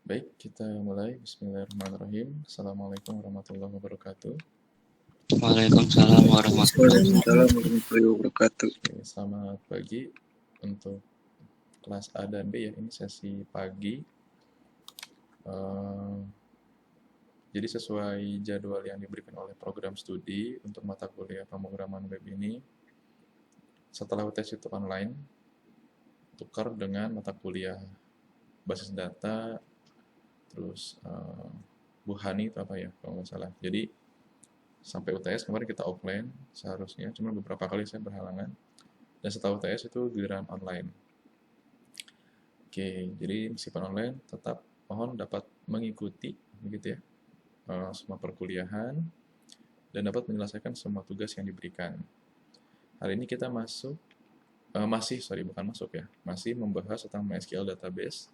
Baik, kita mulai. Bismillahirrahmanirrahim. Assalamualaikum warahmatullahi wabarakatuh. Waalaikumsalam warahmatullahi wabarakatuh. Waalaikumsalam warahmatullahi wabarakatuh. Oke, selamat pagi untuk kelas A dan B ya. Ini sesi pagi. Jadi sesuai jadwal yang diberikan oleh program studi untuk mata kuliah pemrograman web ini, setelah UTS itu online, tukar dengan mata kuliah basis data, terus Bu Hani itu apa ya kalau nggak salah. Jadi sampai UTS kemarin kita offline seharusnya, cuma beberapa kali saya berhalangan. Dan setelah UTS itu giliran online. Oke, jadi meskipun online tetap mohon dapat mengikuti begitu ya semua perkuliahan dan dapat menyelesaikan semua tugas yang diberikan. Hari ini kita masih membahas tentang MySQL database,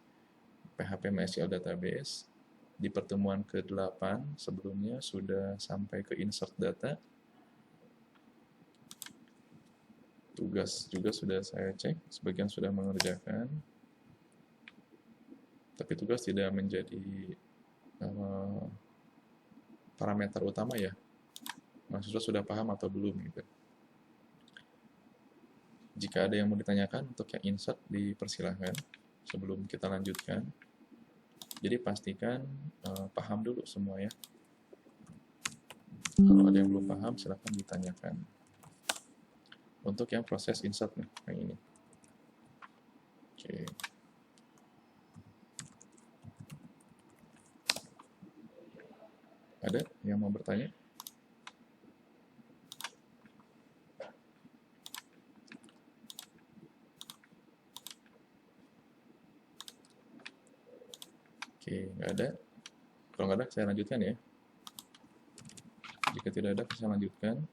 PHP MySQL database. Di pertemuan ke-8 sebelumnya sudah sampai ke insert data. Tugas juga sudah saya cek, sebagian sudah mengerjakan. Tapi tugas tidak menjadi parameter utama ya. Mahasiswa sudah paham atau belum gitu. Jika ada yang mau ditanyakan untuk yang insert dipersilahkan sebelum kita lanjutkan. Jadi pastikan paham dulu semua ya. Kalau ada yang belum paham silahkan ditanyakan. Untuk yang proses insert nih, yang ini. Oke. Ada yang mau bertanya? Oke, nggak ada. Kalau nggak ada, saya lanjutkan ya. Jika tidak ada, saya lanjutkan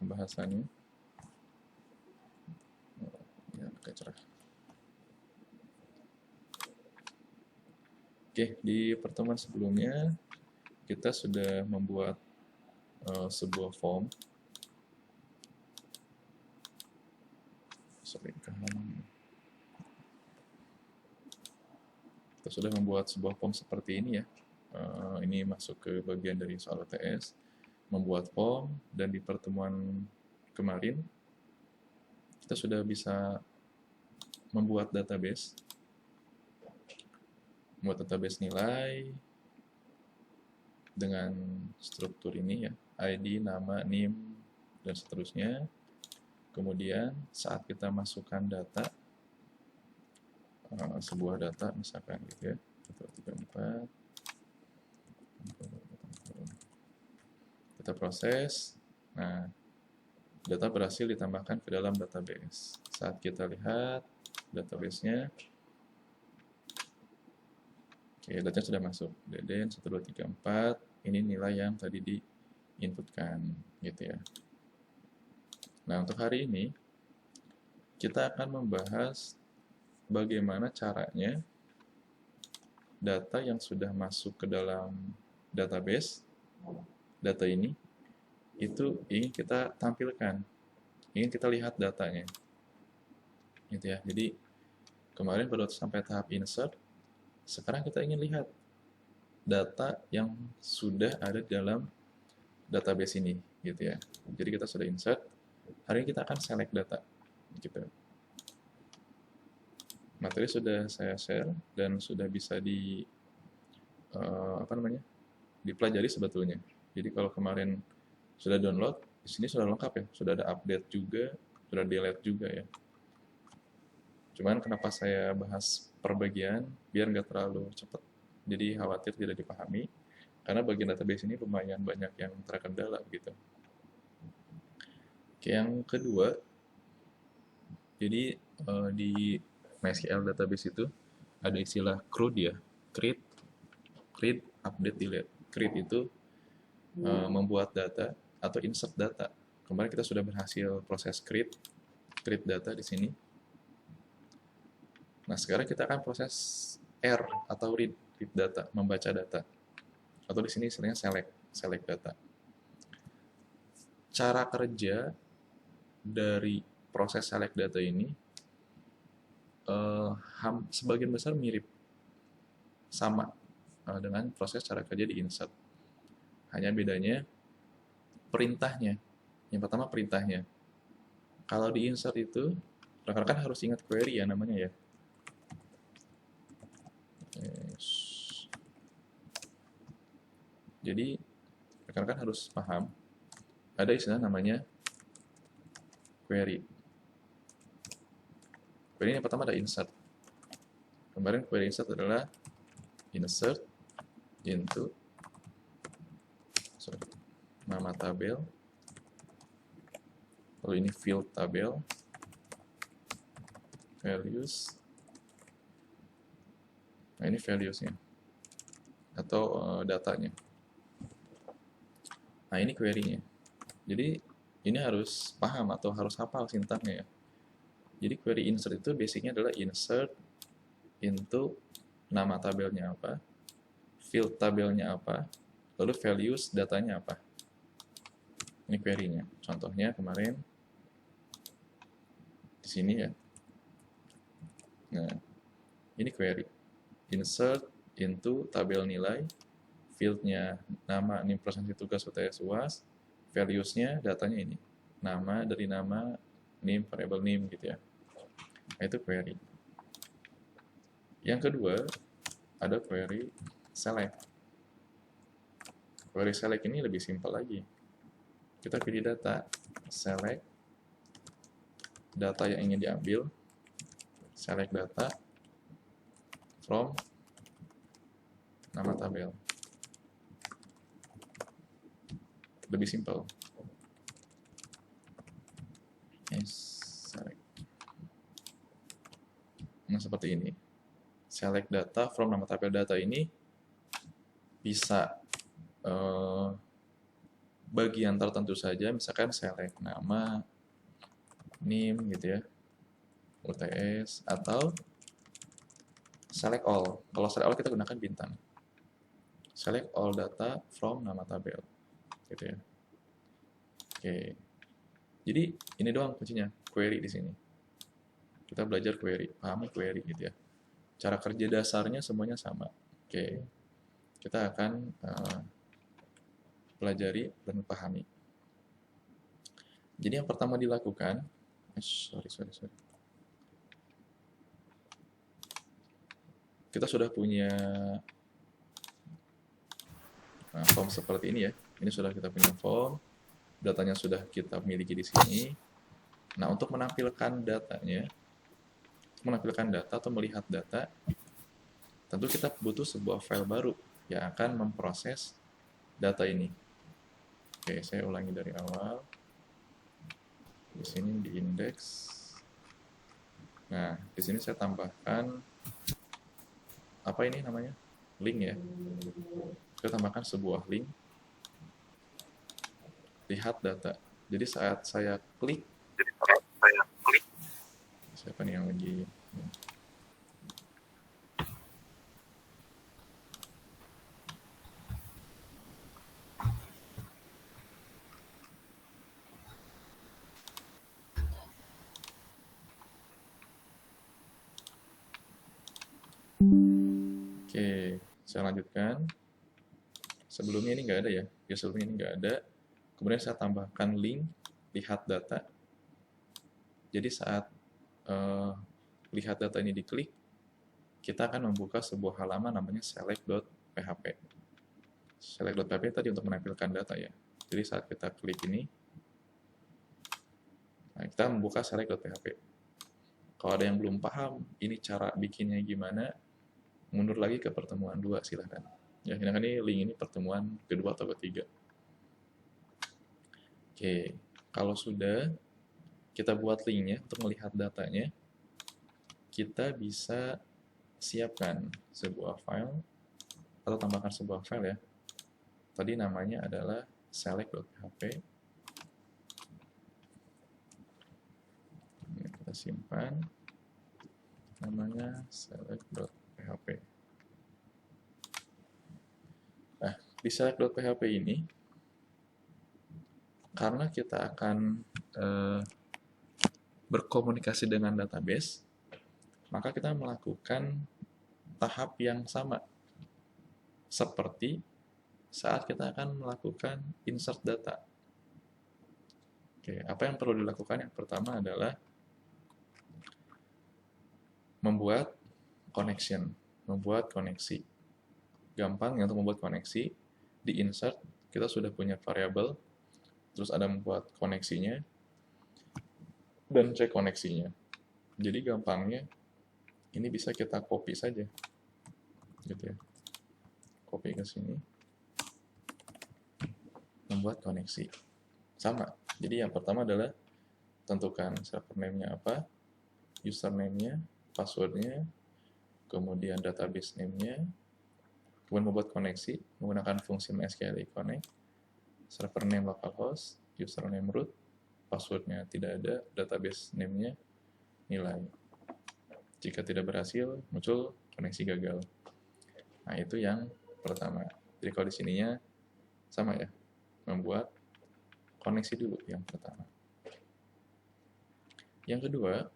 pembahasannya. Ya, agak cerah. Oke, di pertemuan sebelumnya kita sudah membuat sebuah form. Kita sudah membuat sebuah form seperti ini ya. Ini masuk ke bagian dari soal UTS. Membuat form, dan di pertemuan kemarin kita sudah bisa membuat database. Membuat database nilai dengan struktur ini ya, ID, nama, NIM, dan seterusnya. Kemudian saat kita masukkan data, sebuah data misalkan gitu ya, 134, kita proses, nah data berhasil ditambahkan ke dalam database. Saat kita lihat database-nya, oke, datanya sudah masuk. Deden 1234, ini nilai yang tadi diinputkan gitu ya. Nah, untuk hari ini kita akan membahas bagaimana caranya data yang sudah masuk ke dalam database, data ini itu ingin kita tampilkan, ingin kita lihat datanya gitu ya. Jadi kemarin baru sampai tahap insert, sekarang kita ingin lihat data yang sudah ada dalam database ini gitu ya. Jadi kita sudah insert, hari ini kita akan select data gitu. Materi sudah saya share dan sudah bisa dipelajari sebetulnya. Jadi kalau kemarin sudah download, di sini sudah lengkap ya, sudah ada update juga, sudah delete juga ya. Cuman kenapa saya bahas per bagian, biar nggak terlalu cepat, jadi khawatir tidak dipahami, karena bagian database ini lumayan banyak yang terkendala gitu. Oke, yang kedua, jadi di MySQL database itu ada istilah CRUD ya, create, update, delete. Create itu membuat data atau insert data. Kemarin kita sudah berhasil proses create data di sini. Nah, sekarang kita akan proses R atau read data, membaca data. Atau di sini istilahnya select data. Cara kerja dari proses select data ini sebagian besar mirip sama dengan proses cara kerja di insert. Hanya bedanya perintahnya. Yang pertama perintahnya. Kalau di insert itu, rekan-rekan harus ingat query ya namanya ya. Jadi rekan-rekan harus paham ada istilah namanya query. Query yang pertama ada insert. Kemarin query insert adalah insert into nama tabel, lalu ini field tabel, values. Nah ini valuesnya atau datanya. Nah ini query-nya. Jadi ini harus paham atau harus hafal sintaknya ya. Jadi query insert itu basicnya adalah insert into nama tabelnya apa, field tabelnya apa, lalu values datanya apa. Ini query-nya. Contohnya kemarin di sini ya. Nah, ini query. Insert into tabel nilai, field-nya nama, NIM presentasi tugas UTS UAS, values-nya datanya ini. Nama dari nama, NIM, variable NIM gitu ya. Nah, itu query. Yang kedua, ada query select. Query select ini lebih simpel lagi. Kita pilih data, select data yang ingin diambil, select data from nama tabel. Lebih simpel. Select. Nah, seperti ini. Select data from nama tabel data ini bisa bagian tertentu saja, misalkan select nama, NIM gitu ya, UTS, atau select all. Kalau select all kita gunakan bintang. Select all data from nama tabel, gitu ya. Oke. Jadi ini doang kuncinya, query di sini. Kita belajar query, pahami query gitu ya. Cara kerja dasarnya semuanya sama. Oke. Kita akan pelajari dan pahami. Jadi yang pertama dilakukan, kita sudah punya form seperti ini ya. Ini sudah kita punya form, datanya sudah kita miliki di sini. Nah, untuk menampilkan datanya, atau melihat data, tentu kita butuh sebuah file baru yang akan memproses data ini. Oke, saya ulangi dari awal. Di sini di index. Nah, di sini saya tambahkan apa ini namanya? Link ya. Saya tambahkan sebuah link. Lihat data. Jadi saat saya klik, siapa nih yang lagi? Oke, saya lanjutkan. Sebelumnya ini nggak ada ya. Sebelumnya ini nggak ada. Kemudian saya tambahkan link, lihat data. Jadi saat lihat data ini diklik, kita akan membuka sebuah halaman namanya select.php. Select.php tadi untuk menampilkan data ya. Jadi saat kita klik ini, nah kita membuka select.php. Kalau ada yang belum paham, ini cara bikinnya gimana, mundur lagi ke pertemuan 2, silahkan. Ya, ini link ini pertemuan kedua atau ketiga. Oke, kalau sudah kita buat linknya untuk melihat datanya, kita bisa siapkan sebuah file atau tambahkan sebuah file ya. Tadi namanya adalah select.php. Ini kita simpan. Namanya select.php. Nah, di select.php ini, karena kita akan berkomunikasi dengan database, maka kita melakukan tahap yang sama seperti saat kita akan melakukan insert data. Oke, apa yang perlu dilakukan? Yang pertama adalah membuat connection, membuat koneksi. Gampang ya untuk membuat koneksi. Di insert, kita sudah punya variabel, terus ada membuat koneksinya, dan cek koneksinya. Jadi gampangnya, ini bisa kita copy saja. Gitu ya. Copy ke sini. Membuat koneksi. Sama. Jadi yang pertama adalah tentukan server name-nya apa, username-nya, password-nya, kemudian database name-nya, kemudian membuat koneksi menggunakan fungsi MySQL connect, server name localhost, username root, password-nya tidak ada, database name-nya nilai. Jika tidak berhasil, muncul koneksi gagal. Nah, itu yang pertama. Jadi kalau di sininya sama ya, membuat koneksi dulu yang pertama. Yang kedua,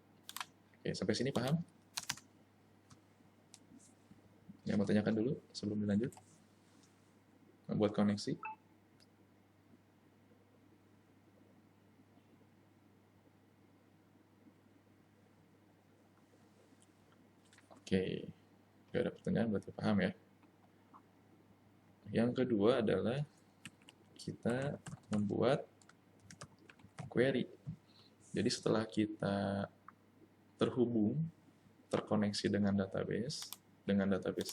oke, sampai sini paham? Yang mau tanyakan dulu sebelum dilanjut? Membuat koneksi. Oke, nggak ada pertanyaan berarti paham ya. Yang kedua adalah kita membuat query. Jadi setelah kita terhubung, terkoneksi dengan database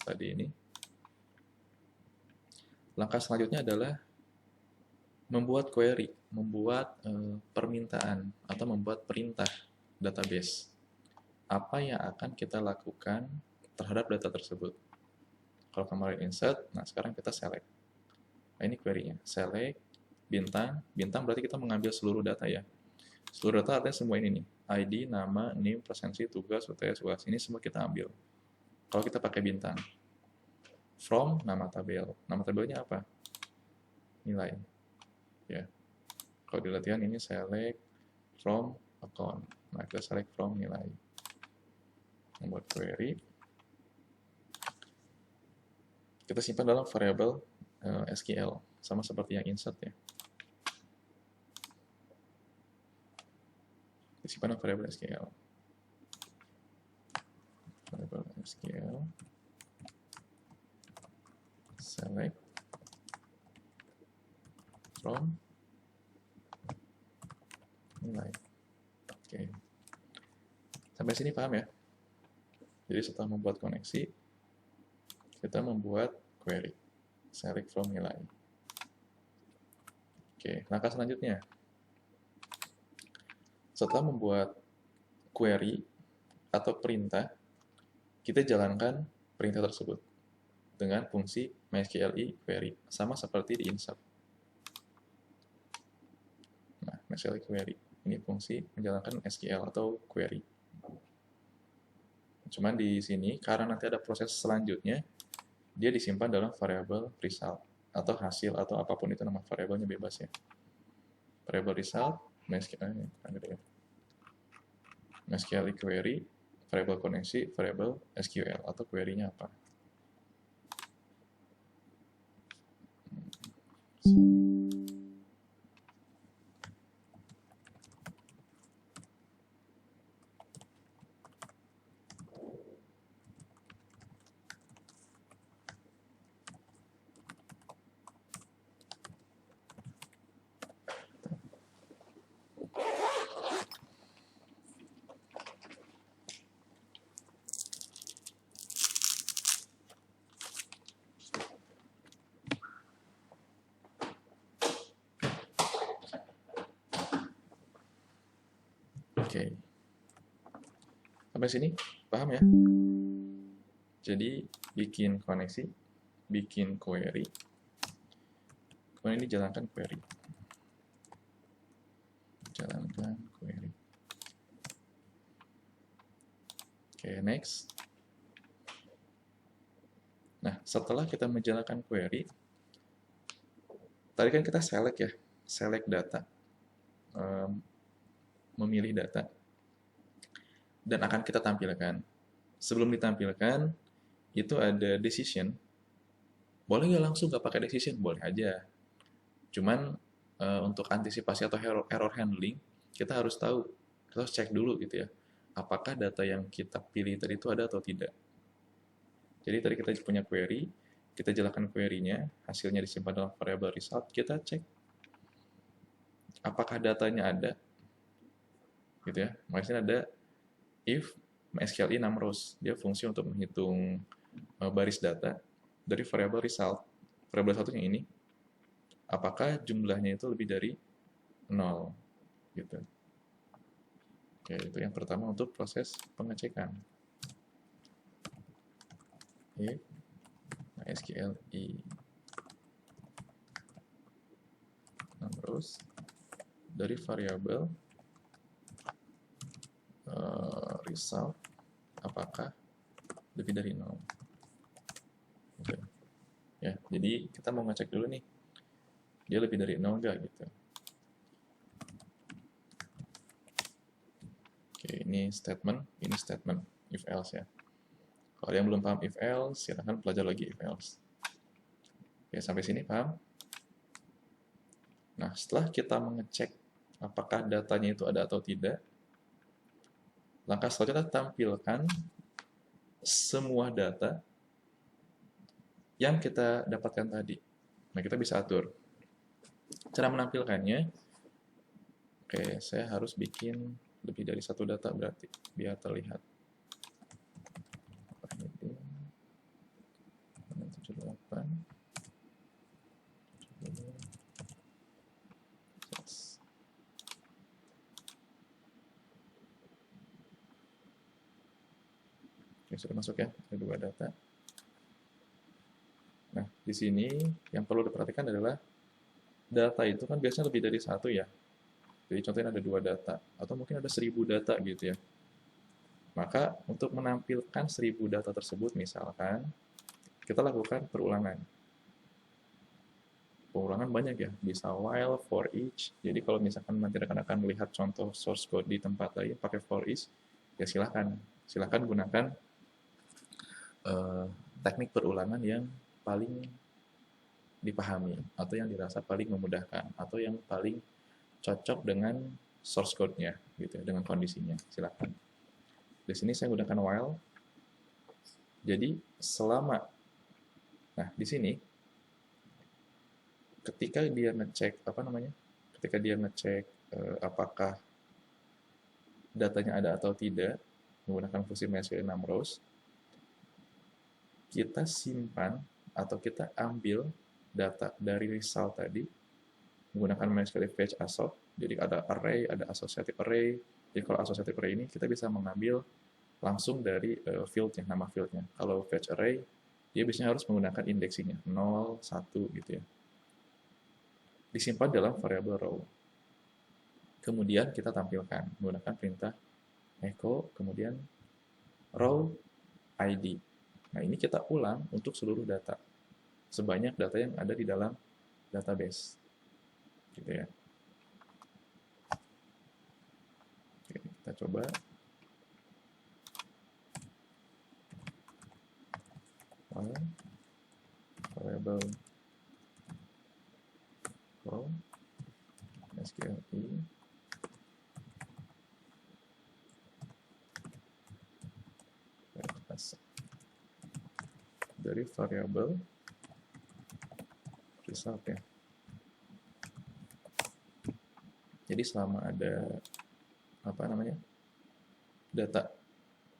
tadi ini, langkah selanjutnya adalah membuat query, membuat permintaan atau membuat perintah database. Apa yang akan kita lakukan terhadap data tersebut? Kalau kemarin insert, nah sekarang kita select. Nah ini query-nya, select bintang berarti kita mengambil seluruh data ya. Seluruh data artinya semua ini nih, ID, nama, name, presensi, tugas, UTS, UAS, ini semua kita ambil. Kalau kita pakai bintang. From, nama tabelnya apa? Nilai. Ya. Kalau di latihan ini select from account. Nah, kita select from nilai. Membuat query. Kita simpan dalam variabel SQL, sama seperti yang insert ya. Simpan dalam variabel SQL. Variabel SQL. Select from nilai. Oke. Sampai sini paham ya? Jadi setelah membuat koneksi, kita membuat query. Select from nilai. Oke, langkah selanjutnya. Setelah membuat query atau perintah, kita jalankan perintah tersebut dengan fungsi MySQL query, sama seperti di insert. Nah, MySQL query ini fungsi menjalankan SQL atau query. Cuman di sini karena nanti ada proses selanjutnya, dia disimpan dalam variabel result atau hasil atau apapun itu nama variabelnya bebas ya. Variabel result, MySQL query, variabel koneksi, variabel SQL atau query-nya apa. Oke. Sampai sini paham ya? Jadi bikin koneksi, bikin query, kemudian ini jalankan query. Jalankan query. Oke, next. Nah, setelah kita menjalankan query, tadi kan kita select ya, select data, memilih data, dan akan kita tampilkan. Sebelum ditampilkan, itu ada decision. Boleh nggak langsung nggak pakai decision? Boleh aja. Cuman untuk antisipasi atau error handling, kita harus tahu, kita harus cek dulu gitu ya. Apakah data yang kita pilih tadi itu ada atau tidak. Jadi tadi kita punya query, kita jelaskan query-nya, hasilnya disimpan dalam variable result, kita cek apakah datanya ada, gitu ya. Makanya ada if MySQL numbers, dia fungsi untuk menghitung baris data dari variable result. Variable satunya ini, apakah jumlahnya itu lebih dari 0, gitu. Oke, itu yang pertama untuk proses pengecekan. If MySQL numbers dari variabel result apakah lebih dari 0. Oke. Ya, jadi kita mau ngecek dulu nih, dia lebih dari 0 enggak gitu. Oke, ini statement if else ya. Kalau yang belum paham if else, silahkan pelajari lagi if else. Oke, sampai sini paham? Nah, setelah kita mengecek apakah datanya itu ada atau tidak, langkah selanjutnya kita tampilkan semua data yang kita dapatkan tadi. Nah, kita bisa atur. Cara menampilkannya, oke, saya harus bikin lebih dari satu data berarti, biar terlihat. 78. Oke, sudah masuk ya, ada 2 data. Nah, di sini yang perlu diperhatikan adalah data itu kan biasanya lebih dari satu ya. Jadi contohnya ada 2 data, atau mungkin ada 1000 data gitu ya. Maka untuk menampilkan 1000 data tersebut misalkan, kita lakukan perulangan. Perulangan banyak ya, bisa while, for each. Jadi kalau misalkan nanti rekan-rekan melihat contoh source code di tempat lain pakai for each, ya silahkan gunakan teknik perulangan yang paling dipahami, atau yang dirasa paling memudahkan, atau yang paling cocok dengan source code-nya, gitu ya, dengan kondisinya. Silahkan. Di sini saya gunakan while. Jadi selama, nah di sini ketika dia ngecek apakah datanya ada atau tidak menggunakan fungsi MySQL numbers, kita simpan atau kita ambil data dari result tadi menggunakan MySQL fetch assoc. Jadi ada array, ada associative array. Jadi kalau associative array ini kita bisa mengambil langsung dari fieldnya, nama fieldnya. Kalau fetch array, dia biasanya harus menggunakan indeksinya 0, 1 gitu ya. Disimpan dalam variabel row. Kemudian kita tampilkan menggunakan perintah echo, kemudian row ID. Nah, ini kita ulang untuk seluruh data. Sebanyak data yang ada di dalam database. Gitu ya. Oke, kita coba. Variable row SQLi dari variabel result ya. Jadi selama ada data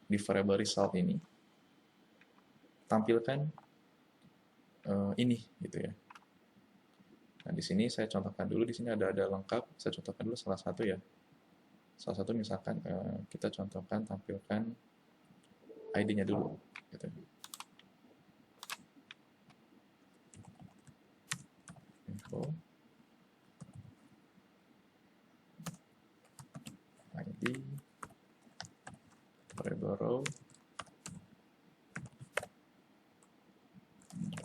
di variable result ini, tampilkan ini gitu ya. Nah, di sini saya contohkan dulu, di sini ada lengkap, saya contohkan dulu salah satu ya. Salah satu misalkan kita contohkan tampilkan ID-nya dulu gitu. Info ID variable row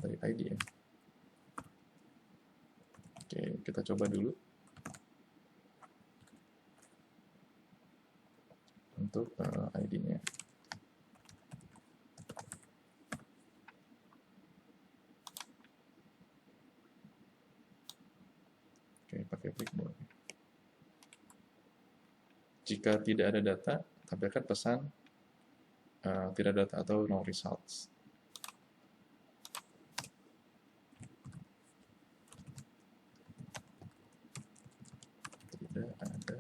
dari ID ya. Oke, kita coba dulu untuk ID-nya. pakai clipboard. Jika tidak ada data, tampilkan pesan tidak ada data atau no results. Tidak ada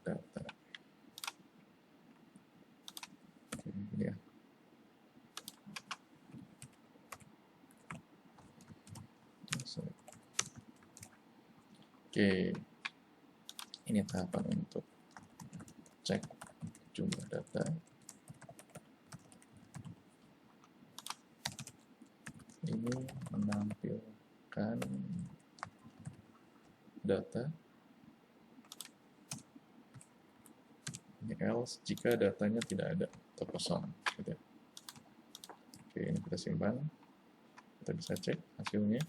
data. Oke, ini ya. Oke, ini tahapan untuk cek jumlah data. Ini menampilkan data. Ini else jika datanya tidak ada atau kosong. Gitu. Oke, ini kita simpan. Kita bisa cek hasilnya.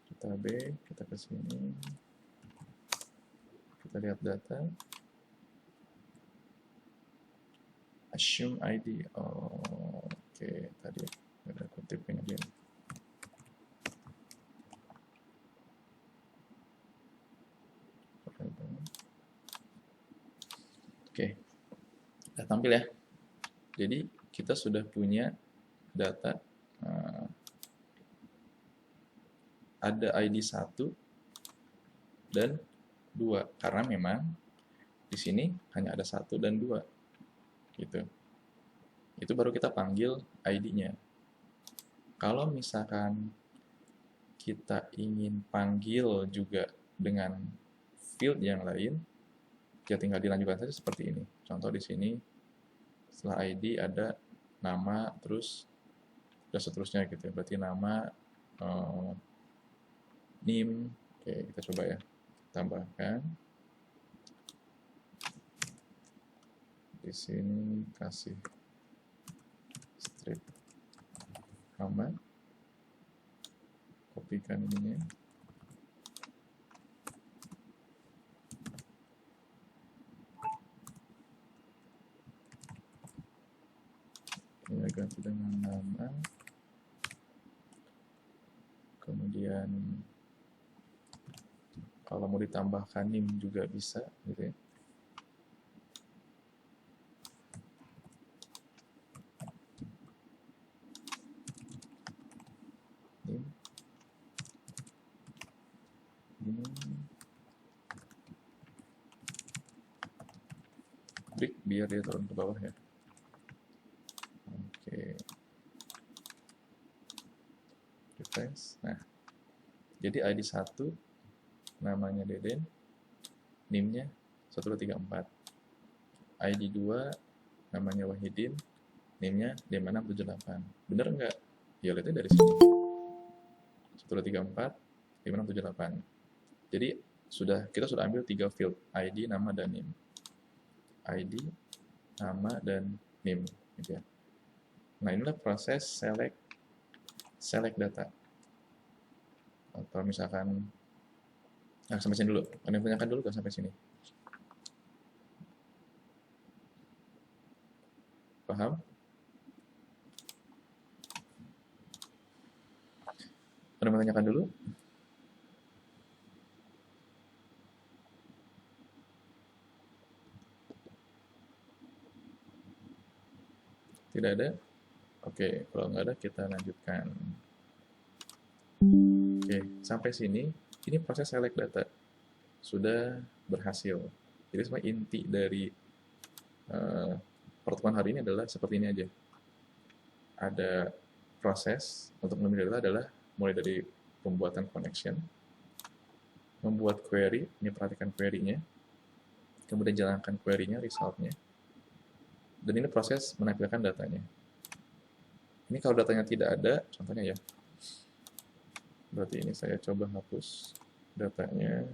Kita B, kita ke sini. Kita lihat data. Assume ID. Oh, oke, tadi ada kutipnya dia. Oke, udah tampil ya. Jadi kita sudah punya data. Ada ID 1 dan 2 karena memang di sini hanya ada 1 dan 2 gitu. Itu baru kita panggil ID-nya. Kalau misalkan kita ingin panggil juga dengan field yang lain, ya tinggal dilanjutkan saja seperti ini. Contoh di sini setelah ID ada nama terus dan seterusnya gitu. Berarti nama NIM. Oke, kita coba ya. Tambahkan. Di sini kasih strip nama. Kopikan ininya. Ini ganti dengan nama. Kemudian kalau mau ditambahkan NIM juga bisa gitu ya. NIM. Break biar dia turun ke bawah ya. Oke. Refresh. Nah, jadi ID 1 namanya Deden, NIM-nya 1234. ID 2 namanya Wahidin, NIM-nya D5678. Bener nggak? Ya lihatnya dari sini. 1234, D5678. Jadi kita sudah ambil 3 field, ID, nama, dan NIM. ID, nama, dan NIM. Gitu ya. Nah, inilah proses select data. Atau misalkan sampai sini dulu. Ada yang tanyakan dulu kan sampai sini? Paham? Ada yang tanyakan dulu? Tidak ada? Oke, kalau nggak ada kita lanjutkan. Oke, sampai sini ini proses select data sudah berhasil. Jadi sebenarnya inti dari pertemuan hari ini adalah seperti ini aja. Ada proses untuk memilih data adalah mulai dari pembuatan connection, membuat query, ini perhatikan query-nya, kemudian jalankan query-nya, result-nya, dan ini proses menampilkan datanya. Ini kalau datanya tidak ada, contohnya ya, berarti ini saya coba hapus datanya.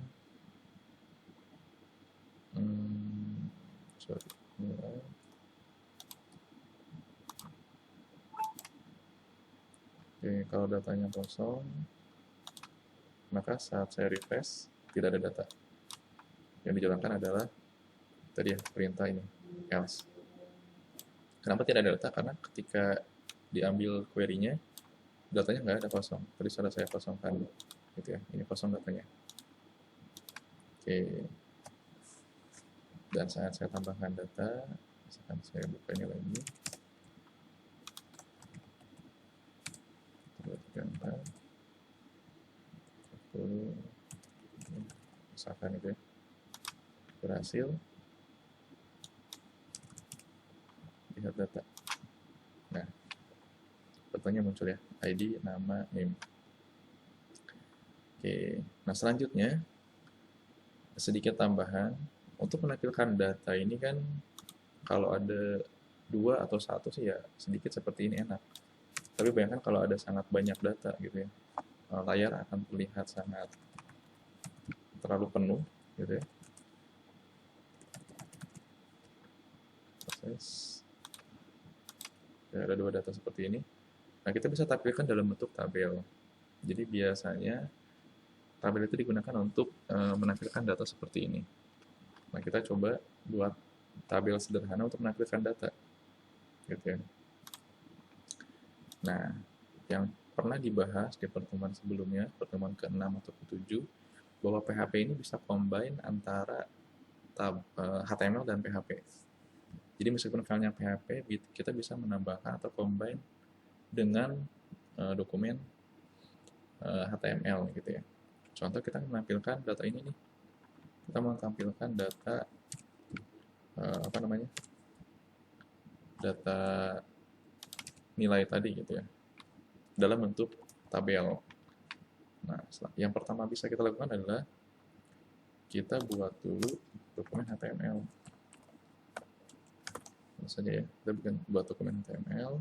Oke, kalau datanya kosong, maka saat saya refresh tidak ada data. Yang dijalankan adalah tadi ya perintah ini else. Kenapa tidak ada data? Karena ketika diambil query-nya, datanya nggak ada kosong. Tadi sudah saya kosongkan, gitu ya. Ini kosong datanya. Oke, dan saat saya tambahkan data, misalkan saya buka ini lagi, 2, 3, 4, 10, misalkan itu ya, berhasil, lihat data. Nah, datanya muncul ya, ID, nama, name. Oke, nah selanjutnya, sedikit tambahan, untuk menampilkan data ini kan, kalau ada 2 atau 1 sih ya sedikit seperti ini enak. Tapi bayangkan kalau ada sangat banyak data gitu ya, layar akan terlihat sangat terlalu penuh gitu ya. Proses. Ya, ada 2 data seperti ini. Nah, kita bisa tampilkan dalam bentuk tabel. Jadi biasanya tabel itu digunakan untuk menampilkan data seperti ini. Nah, kita coba buat tabel sederhana untuk menampilkan data. Gitu ya. Nah, yang pernah dibahas di pertemuan sebelumnya, pertemuan ke-6 atau ke-7, bahwa PHP ini bisa combine antara HTML dan PHP. Jadi meskipun filenya PHP, kita bisa menambahkan atau combine dengan dokumen HTML gitu ya. Contoh kita menampilkan data ini nih. Kita menampilkan data apa namanya? Data nilai tadi gitu ya. Dalam bentuk tabel. Nah, yang pertama bisa kita lakukan adalah kita buat dulu dokumen HTML. Saja ya, kita buat dokumen HTML.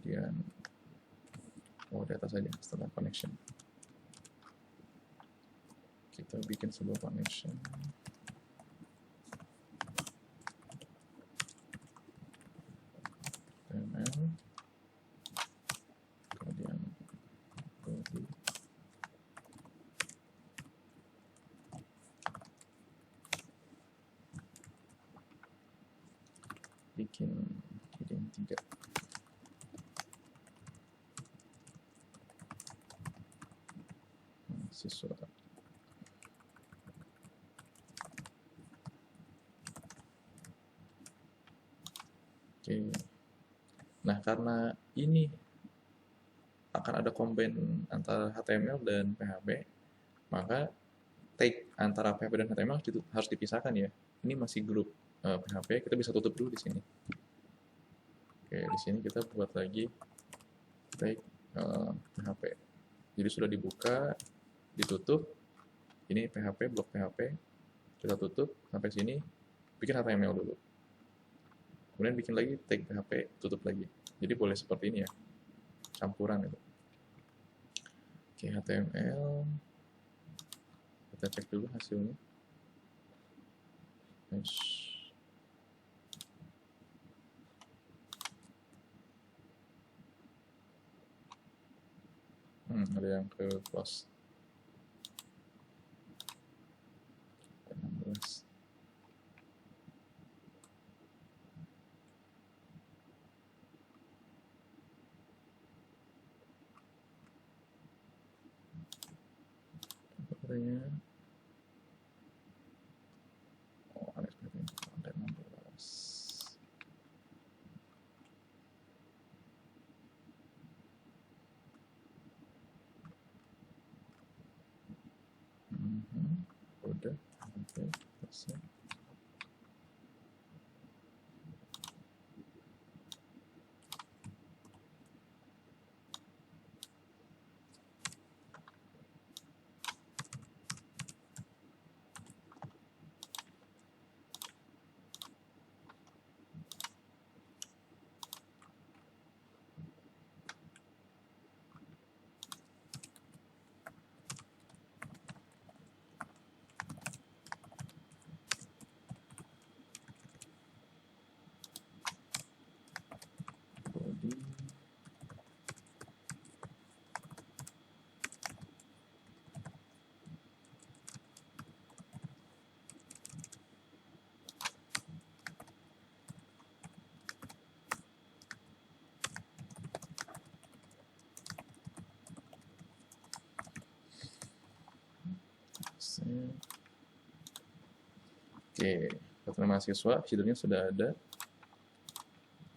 Kemudian data saja setelah connection. Kita bikin sebuah connection. HTML. Kemudian body. Bikin 3. Siswa. Oke. Nah, karena ini akan ada combine antara HTML dan PHP, maka tag antara PHP dan HTML harus dipisahkan ya. Ini masih grup PHP, kita bisa tutup dulu di sini. Oke, di sini kita buat lagi tag PHP. Jadi sudah dibuka, ditutup. Ini PHP, blok PHP. Kita tutup sampai sini, bikin HTML dulu. Kemudian bikin lagi tag PHP, tutup lagi. Jadi boleh seperti ini ya, campuran itu. Oke, HTML. Kita cek dulu hasilnya. Ada yang ke close. 16. Katanya ada seperti ada 16. Udah, oke, selesai. Oke, peraturan mahasiswa, headernya sudah ada.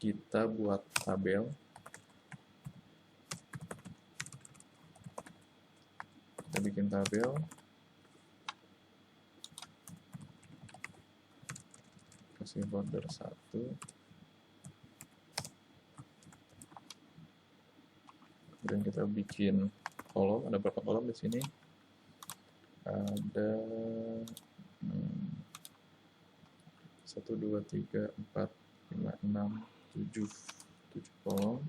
Kita buat tabel. Kita bikin tabel. Kasih border 1. Kemudian kita bikin kolom. Ada berapa kolom di sini? Ada 1, 2, 3, 4, 5, 6, 7 kolom.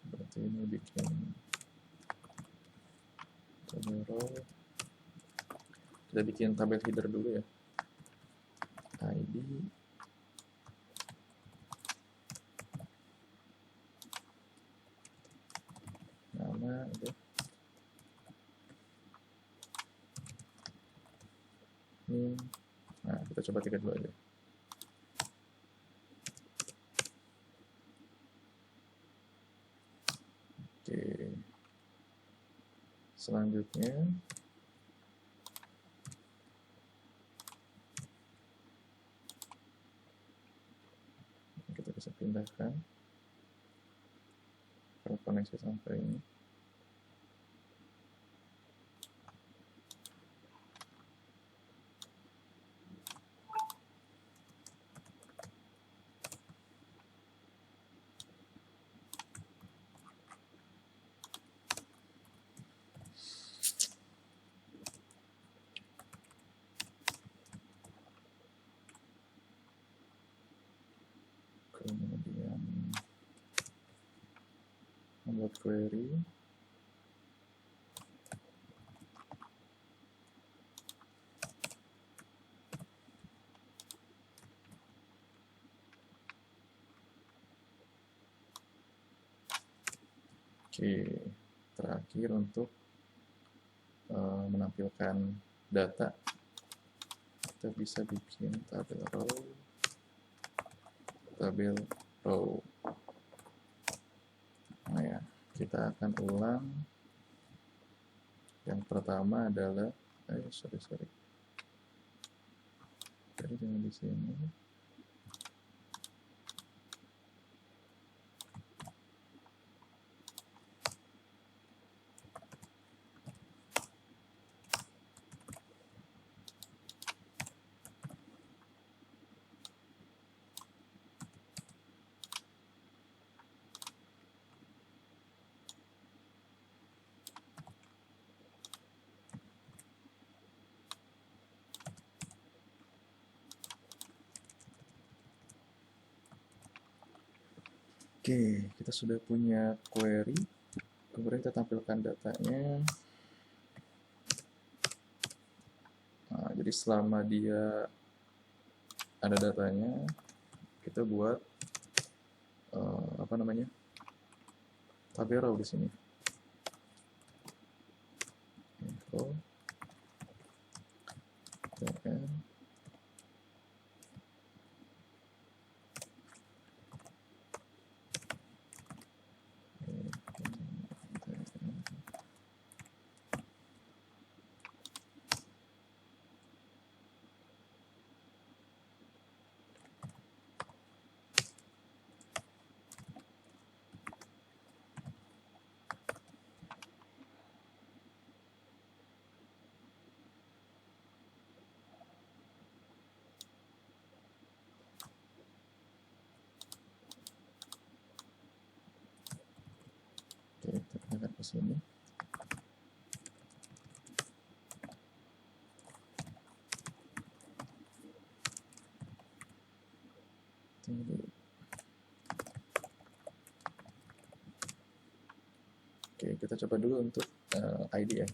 Berarti ini bikin tabel row. Kita bikin tabel header dulu ya. ID, nama, udah. Ini, nah kita coba 3 dulu aja. Oke, selanjutnya kita bisa pindahkan ke koneksi sampai ini. Kemudian membuat query. Oke, terakhir untuk menampilkan data, kita bisa bikin tabel row. Nah ya, kita akan ulang. Yang pertama adalah, sorry. Jadi jangan di sini. Oke, kita sudah punya query. Kemudian kita tampilkan datanya. Nah, jadi selama dia ada datanya, kita buat tabel row di sini. Info tn Oke, kita pindahkan ke sini. Tunggu. Oke, kita coba dulu untuk ID ya.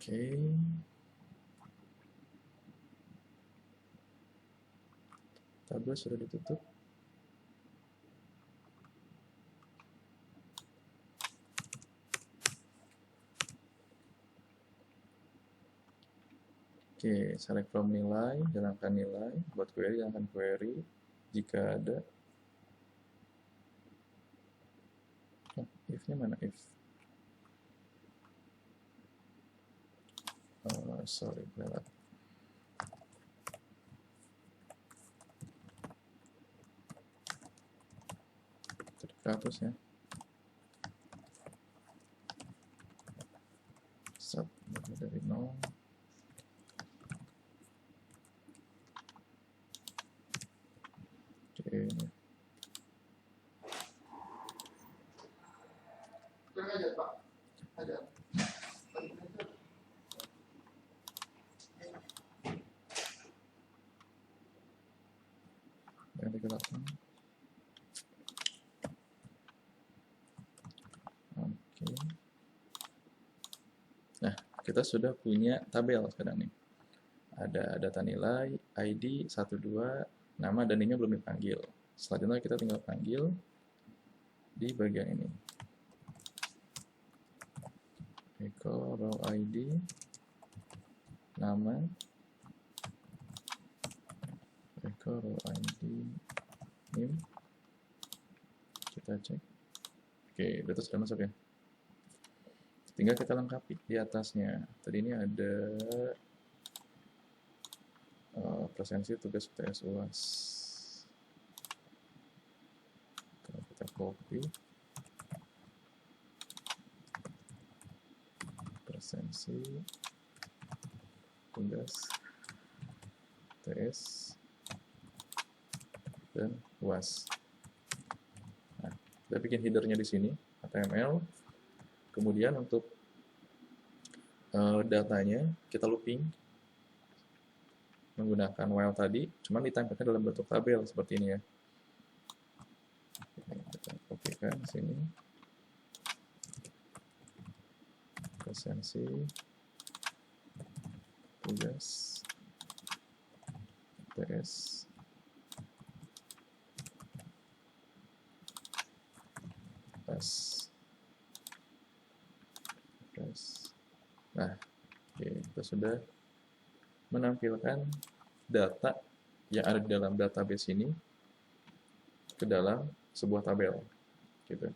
Oke. Tabel sudah ditutup. Oke, select from nilai, hilangkan nilai, buat query, hilangkan query, jika ada. Oh, if-nya mana if? Sorry, lewat. Terhapus ya. Set dari 0. Oke. Yang digerakkan. Oke. Nah, kita sudah punya tabel sekarang nih. Ada data nilai, ID, 12, nama dan ini belum dipanggil. Selanjutnya kita tinggal panggil di bagian ini. Echo row ID, nama, echo row ID, name. Kita cek. Oke, data sudah masuk ya. Tinggal kita lengkapi di atasnya. Tadi ini ada presensi tugas UTS UAS. Kalau kita copy presensi tugas UTS dan UAS. Nah, kita bikin headernya di sini HTML. Kemudian untuk datanya kita looping menggunakan while tadi, cuman ditampilkan dalam bentuk tabel seperti ini ya. Kita kopikan sini. Presensi tugas UTS Nah, oke, kita sudah menampilkan data yang ada di dalam database ini ke dalam sebuah tabel, gitu.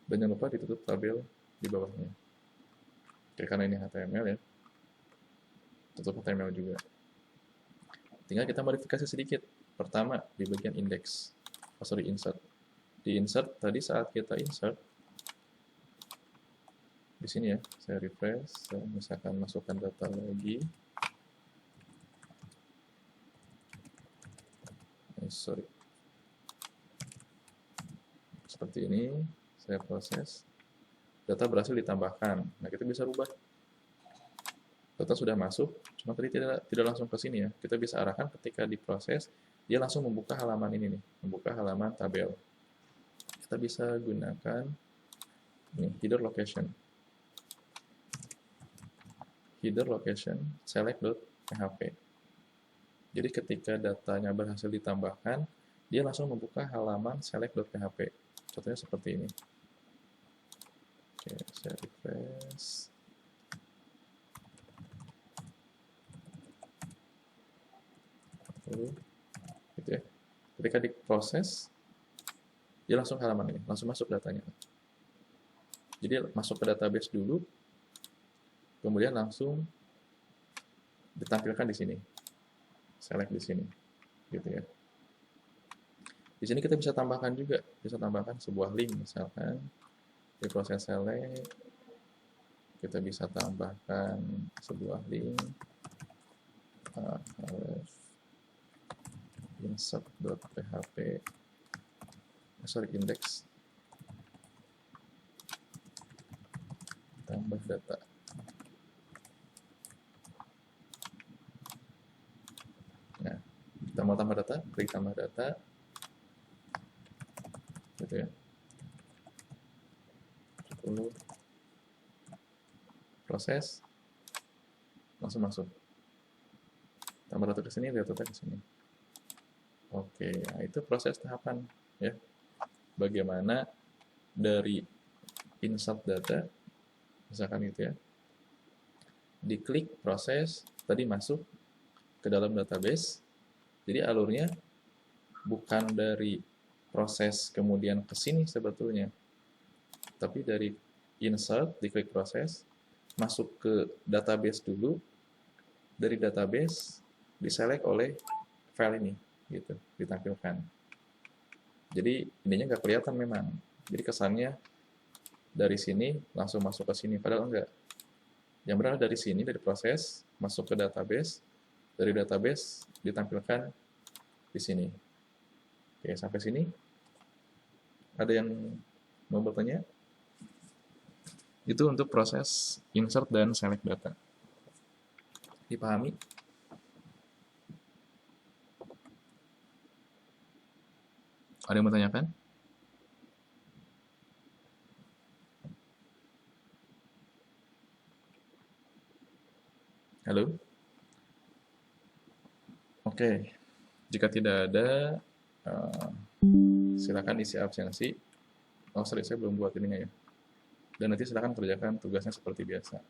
Dan jangan lupa ditutup tabel di bawahnya. Oke, karena ini HTML ya, tutup HTML juga. Tinggal kita modifikasi sedikit. Pertama di bagian index, insert. Di insert tadi saat kita insert di sini ya, saya refresh, saya misalkan masukkan data lagi. Seperti ini, saya proses, data berhasil ditambahkan. Nah, kita bisa rubah. Data sudah masuk, cuma tadi tidak langsung ke sini ya. Kita bisa arahkan ketika diproses, dia langsung membuka halaman ini nih, membuka halaman tabel. Kita bisa gunakan ini, header location. Header location select.php. Jadi ketika datanya berhasil ditambahkan, dia langsung membuka halaman select.php. Contohnya seperti ini. Oke, saya refresh. Gitu ya. Ketika diproses, dia langsung ke halaman ini, langsung masuk datanya. Jadi masuk ke database dulu, kemudian langsung ditampilkan di sini, select di sini, gitu ya. Di sini kita bisa tambahkan juga, bisa tambahkan sebuah link, misalkan di proses select, kita bisa tambahkan sebuah link, insert.php, index, tambah data. Nah, kita mau tambah data, klik tambah data, gitu ya. 10 proses, langsung masuk. Tambah data ke sini, lihat data ke sini. Oke, nah itu proses tahapan ya. Bagaimana dari insert data, misalkan gitu ya, diklik proses, tadi masuk ke dalam database. Jadi alurnya bukan dari proses kemudian ke sini sebetulnya, tapi dari insert, diklik proses, masuk ke database dulu, dari database diselect oleh file ini, gitu, ditampilkan. Jadi ininya nggak kelihatan memang. Jadi kesannya dari sini langsung masuk ke sini, padahal enggak. Yang benar dari sini, dari proses, masuk ke database, dari database ditampilkan di sini. Oke, sampai sini. Ada yang mau bertanya? Itu untuk proses insert dan select data. Dipahami? Ada yang bertanyakan? Halo? Oke, jika tidak ada, silakan isi absensi. Oh, sorry, saya belum buat ininya ya. Dan nanti silakan kerjakan tugasnya seperti biasa.